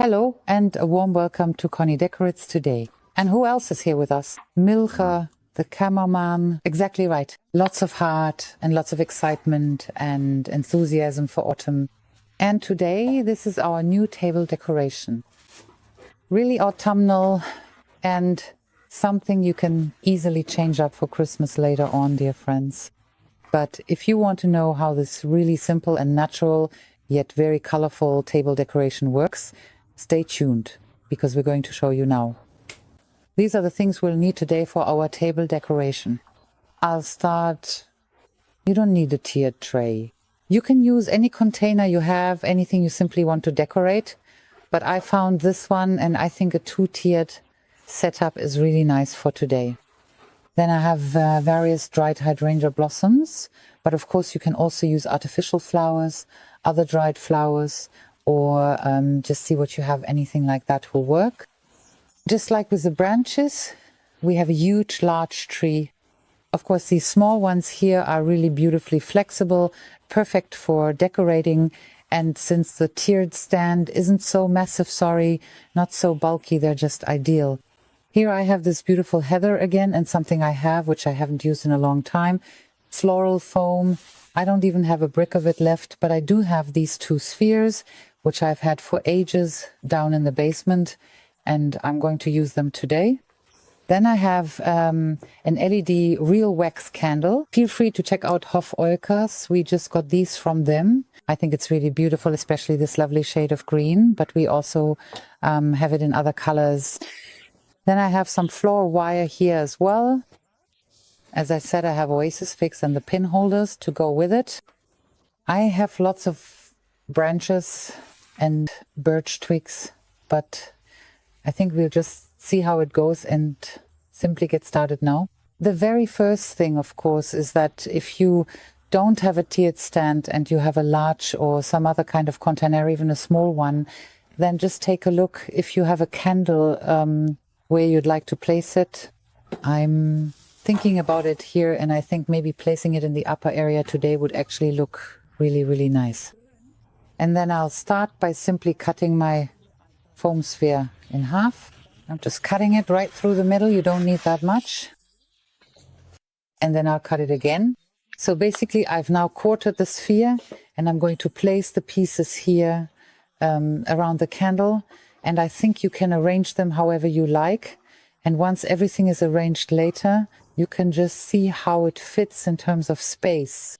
Hello and a warm welcome to Conny Decorates today. And who else is here with us? Micha, the cameraman. Exactly right. Lots of heart and lots of excitement and enthusiasm for autumn. And today this is our new table decoration. Really autumnal and something you can easily change up for Christmas later on, dear friends. But if you want to know how this really simple and natural yet very colorful table decoration works, stay tuned, because we're going to show you now. These are the things we'll need today for our table decoration. I'll start. You don't need a tiered tray. You can use any container you have, anything you simply want to decorate. But I found this one, and I think a two-tiered setup is really nice for today. Then I have various dried hydrangea blossoms, but of course you can also use artificial flowers, other dried flowers, or just see what you have. Anything like that will work. Just like with the branches, we have a huge, large tree. Of course, these small ones here are really beautifully flexible, perfect for decorating. And since the tiered stand isn't so massive, not so bulky, they're just ideal. Here I have this beautiful heather again, and something I have, which I haven't used in a long time, floral foam. I don't even have a brick of it left, but I do have these two spheres, which I've had for ages down in the basement, and I'm going to use them today. Then I have an LED real wax candle. Feel free to check out Hof Oilkas. We just got these from them. I think it's really beautiful, especially this lovely shade of green, but we also have it in other colors. Then I have some floral wire here as well. As I said, I have Oasis Fix and the pin holders to go with it. I have lots of branches and birch twigs, but I think we'll just see how it goes and simply get started now. The very first thing, of course, is that if you don't have a tiered stand and you have a large or some other kind of container, even a small one, then just take a look if you have a candle where you'd like to place it. I'm thinking about it here, and I think maybe placing it in the upper area today would actually look really, really nice. And then I'll start by simply cutting my foam sphere in half. I'm just cutting it right through the middle. You don't need that much. And then I'll cut it again. So basically I've now quartered the sphere, and I'm going to place the pieces here around the candle. And I think you can arrange them however you like. And once everything is arranged later, you can just see how it fits in terms of space.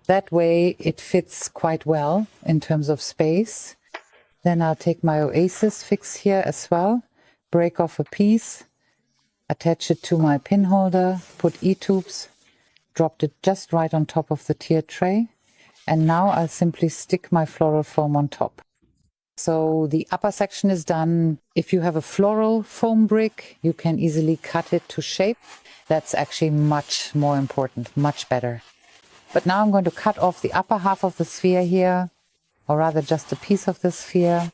That way it fits quite well in terms of space. Then I'll take my Oasis Fix here as well, break off a piece, attach it to my pin holder, put E-tubes, dropped it just right on top of the tiered tray. And now I'll simply stick my floral foam on top. So the upper section is done. If you have a floral foam brick, you can easily cut it to shape. That's actually much more important, much better. But now I'm going to cut off the upper half of the sphere here, or rather just a piece of the sphere.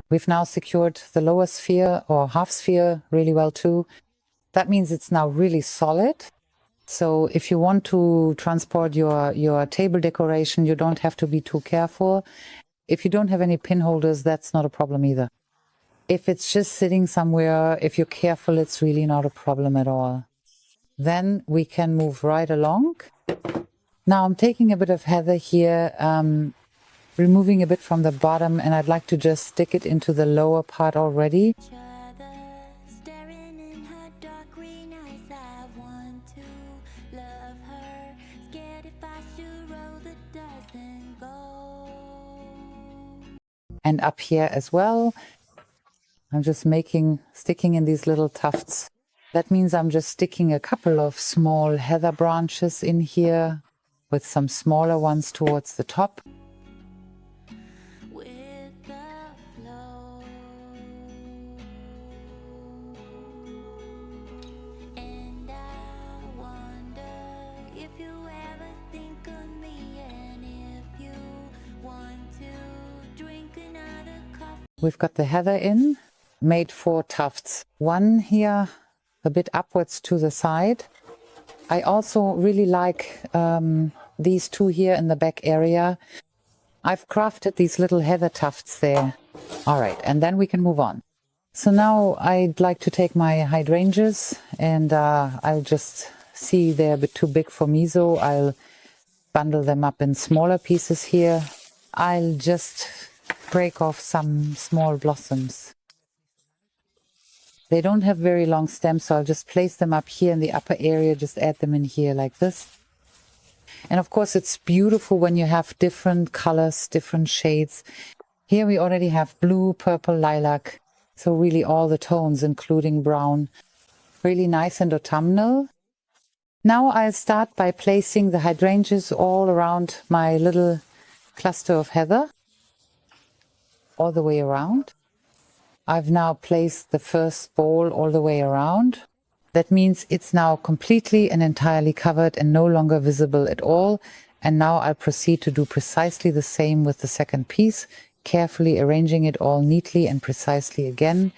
We've now secured the lower sphere or half sphere really well too. That means it's now really solid. So if you want to transport your table decoration, you don't have to be too careful. If you don't have any pin holders, that's not a problem either. If it's just sitting somewhere, if you're careful, it's really not a problem at all. Then we can move right along. Now I'm taking a bit of heather here, removing a bit from the bottom, and I'd like to just stick it into the lower part already. And up here as well, I'm just sticking in these little tufts. That means I'm just sticking a couple of small heather branches in here with some smaller ones towards the top. We've got the heather in, made 4 tufts. One here, a bit upwards to the side. I also really like these 2 here in the back area. I've crafted these little heather tufts there. All right, and then we can move on. So now I'd like to take my hydrangeas, and I'll just see they're a bit too big for me, so I'll bundle them up in smaller pieces here. I'll just break off some small blossoms. They don't have very long stems, so I'll just place them up here in the upper area, just add them in here like this. And of course, it's beautiful when you have different colors, different shades. Here we already have blue, purple, lilac. So really all the tones, including brown. Really nice and autumnal. Now I'll start by placing the hydrangeas all around my little cluster of heather. All the way around. I've now placed the first bowl all the way around. That means it's now completely and entirely covered and no longer visible at all. And now I'll proceed to do precisely the same with the second piece, carefully arranging it all neatly and precisely again.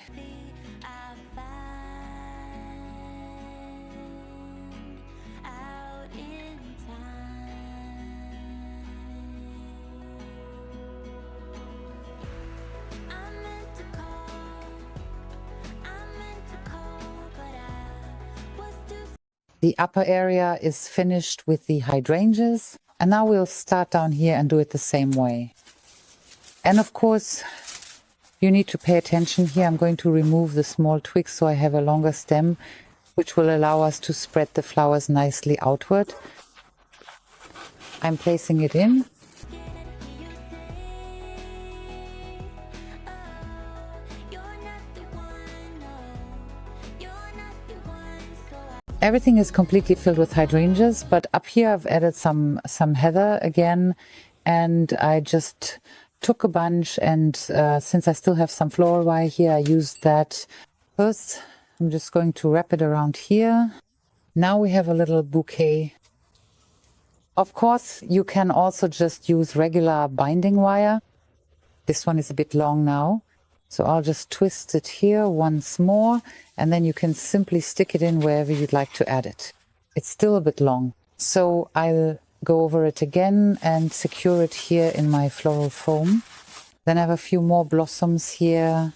The upper area is finished with the hydrangeas, and now we'll start down here and do it the same way. And of course, you need to pay attention here. I'm going to remove the small twigs so I have a longer stem, which will allow us to spread the flowers nicely outward. I'm placing it in. Everything is completely filled with hydrangeas, but up here I've added some heather again, and I just took a bunch, and since I still have some floral wire here, I used that. First, I'm just going to wrap it around here. Now we have a little bouquet. Of course, you can also just use regular binding wire. This one is a bit long now. So I'll just twist it here once more, and then you can simply stick it in wherever you'd like to add it. It's still a bit long. So I'll go over it again and secure it here in my floral foam. Then I have a few more blossoms here.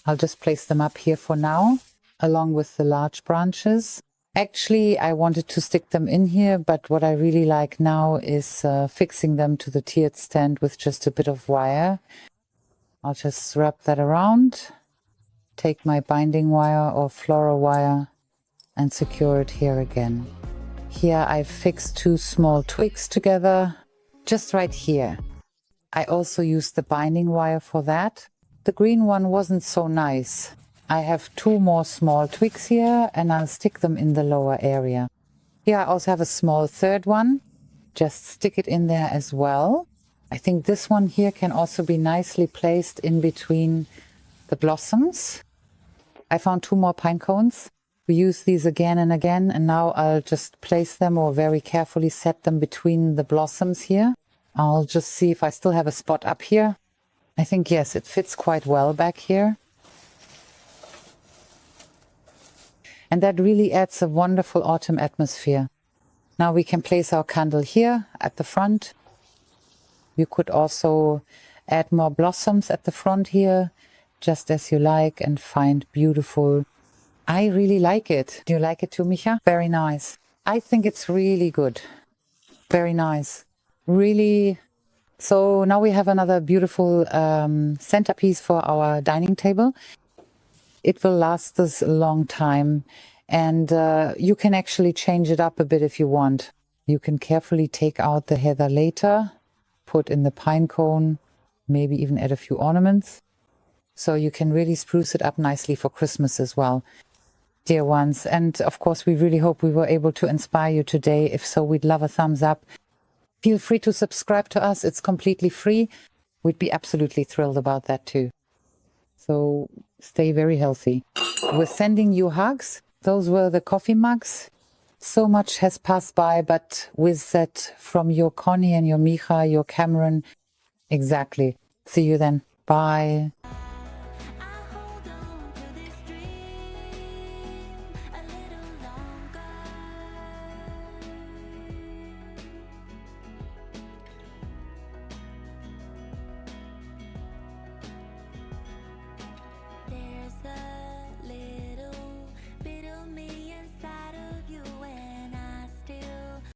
I'll just place them up here for now, along with the large branches. Actually, I wanted to stick them in here, but what I really like now is fixing them to the tiered stand with just a bit of wire. I'll just wrap that around, take my binding wire or floral wire and secure it here again. Here I've fixed 2 small twigs together, just right here. I also used the binding wire for that. The green one wasn't so nice. I have 2 more small twigs here, and I'll stick them in the lower area. Here I also have a small third one. Just stick it in there as well. I think this one here can also be nicely placed in between the blossoms. I found 2 more pine cones. We use these again and again, and now I'll just place them or very carefully set them between the blossoms here. I'll just see if I still have a spot up here. I think yes, it fits quite well back here. And that really adds a wonderful autumn atmosphere. Now we can place our candle here at the front. You could also add more blossoms at the front here, just as you like, and find beautiful. I really like it. Do you like it too, Micha? Very nice. I think it's really good. Very nice. Really. So now we have another beautiful centerpiece for our dining table. It will last us a long time, and you can actually change it up a bit if you want. You can carefully take out the heather later, put in the pine cone, maybe even add a few ornaments. So you can really spruce it up nicely for Christmas as well, dear ones. And of course, we really hope we were able to inspire you today. If so, we'd love a thumbs up. Feel free to subscribe to us. It's completely free. We'd be absolutely thrilled about that too. So stay very healthy. We're sending you hugs. Those were the coffee mugs. So much has passed by, but with that from your Conny and your Micha, your Cameron. Exactly. See you then. Bye.